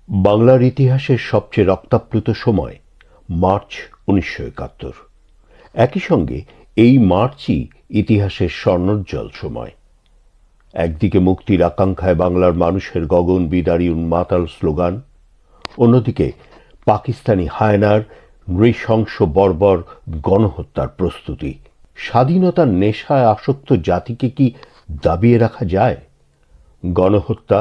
বাংলার ইতিহাসের সবচেয়ে রক্তাপ্লুত সময় মার্চ ১৯৭১। একই সঙ্গে এই মার্চই ইতিহাসের স্বর্ণোজ্জ্বল সময়। একদিকে মুক্তির আকাঙ্ক্ষায় বাংলার মানুষের গগনবিদারী উন্মাতাল স্লোগান, অন্যদিকে পাকিস্তানি হায়নার নৃশংস বর্বর গণহত্যার প্রস্তুতি। স্বাধীনতার নেশায় আসক্ত জাতিকে কি দাবিয়ে রাখা যায়? গণহত্যা,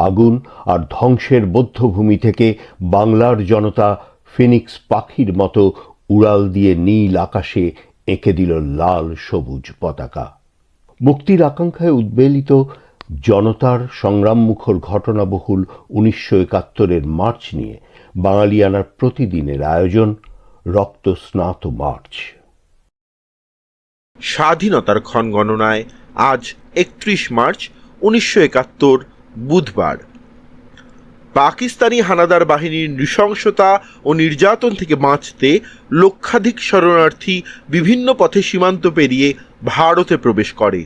আগুন আর ধ্বংসের বধ্যভূমি থেকে বাংলার জনতা ফিনিক্স পাখির মতো উড়াল দিয়ে নীল আকাশে এঁকে দিল লাল সবুজ পতাকা। মুক্তির আকাঙ্ক্ষায় উদ্বেলিত জনতার সংগ্রামমুখর ঘটনাবহুল ১৯৭১-এর মার্চ নিয়ে বাঙালিয়ানার প্রতিদিনের আয়োজন রক্তস্নাত মার্চ। স্বাধীনতার ক্ষণ গণনায় আজ ৩১ মার্চ ১৯৭১ বুধবার। পাকিস্তানি হানাদার বাহিনীর নৃশংসতা ও নির্যাতন থেকে বাঁচতে লক্ষাধিক শরণার্থী বিভিন্ন পথে সীমান্ত পেরিয়ে ভারতে প্রবেশ করে।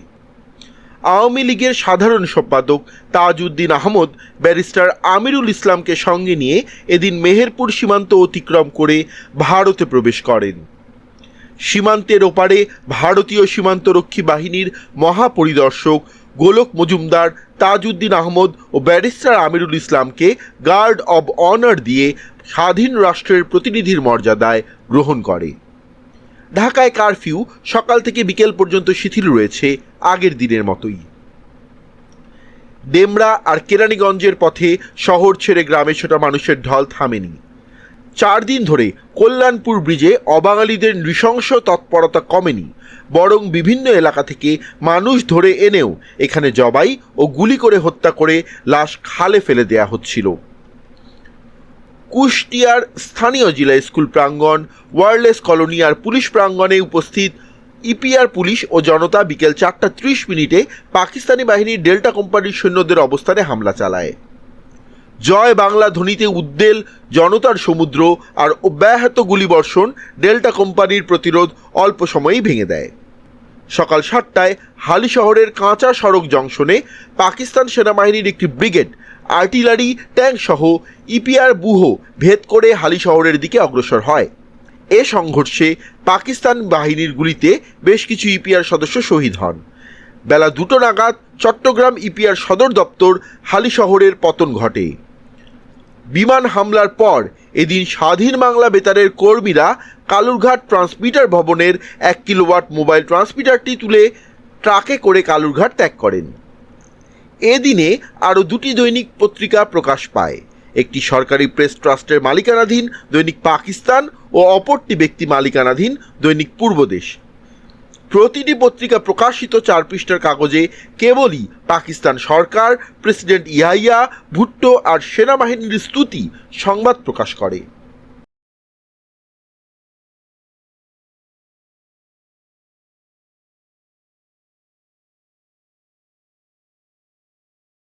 আওয়ামী লীগের সাধারণ সম্পাদক তাজউদ্দিন আহমদ ব্যারিস্টার আমিরুল ইসলামকে সঙ্গে নিয়ে এদিন মেহেরপুর সীমান্ত অতিক্রম করে ভারতে প্রবেশ করেন। সীমান্তের ওপারে ভারতীয় সীমান্তরক্ষী বাহিনীর মহাপরিদর্শক গোলক মজুমদার তাজউদ্দিন আহমদ ও ব্যারিস্টার আমিরুল ইসলামকে গার্ড অব অনার দিয়ে স্বাধীন রাষ্ট্রের প্রতিনিধির মর্যাদায় গ্রহণ করে। ঢাকায় কারফিউ সকাল থেকে বিকেল পর্যন্ত শিথিল রয়েছে আগের দিনের মতোই। ডেমরা আর কেরানীগঞ্জের পথে শহর ছেড়ে গ্রামে ছোটা মানুষের ঢল থামেনি। ৪ দিন ধরে কল্যাণপুর ব্রিজে অবাঙালিদের নৃশংস তৎপরতা কমেনি, বরং বিভিন্ন এলাকা থেকে মানুষ ধরে এনেও এখানে জবাই ও গুলি করে হত্যা করে লাশ খালে ফেলে দেয়া হচ্ছিল। কুষ্টিয়ার স্থানীয় জেলা স্কুল প্রাঙ্গণ, ওয়ারলেস কলোনি আর পুলিশ প্রাঙ্গণে উপস্থিত ইপিআর পুলিশ ও জনতা বিকেল ৪টা ৩০ পাকিস্তানি বাহিনীর ডেল্টা কোম্পানির সৈন্যদের অবস্থানে হামলা চালায়। জয় বাংলা ধ্বনিতে উদ্বেল জনতার সমুদ্র আর অব্যাহত গুলিবর্ষণ ডেল্টা কোম্পানির প্রতিরোধ অল্প সময়েই ভেঙে দেয়। সকাল ৭টায় হালি শহরের কাঁচা সড়ক জংশনে পাকিস্তান সেনাবাহিনীর একটি ব্রিগেড আর্টিলারি ট্যাঙ্ক সহ ইপিআর ব্যুহ ভেদ করে হালি শহরের দিকে অগ্রসর হয়। এ সংঘর্ষে পাকিস্তান বাহিনীর গুলিতে বেশ কিছু ইপিআর সদস্য শহীদ হন। বেলা ২টো নাগাদ চট্টগ্রাম ইপিআর সদর দপ্তর হালি শহরের পতন ঘটে। বিমান হামলার পর এদিন স্বাধীন বাংলা বেতারের কর্মীরা কালুরঘাট ট্রান্সমিটার ভবনের ১ কিলোওয়াট মোবাইল ট্রান্সমিটারটি তুলে ট্রাকে করে কালুরঘাট ত্যাগ করেন। এদিনে আরও ২টি দৈনিক পত্রিকা প্রকাশ পায়। একটি সরকারি প্রেস ট্রাস্টের মালিকানাধীন দৈনিক পাকিস্তান ও অপরটি ব্যক্তি মালিকানাধীন দৈনিক পূর্বদেশ। প্রতিটি পত্রিকা প্রকাশিত ৪ পৃষ্ঠার কাগজে কেবলই পাকিস্তান সরকার, প্রেসিডেন্ট ইয়াহিয়া ভুট্টো আর সেনাবাহিনীর স্তুতি সংবাদ প্রকাশ করে।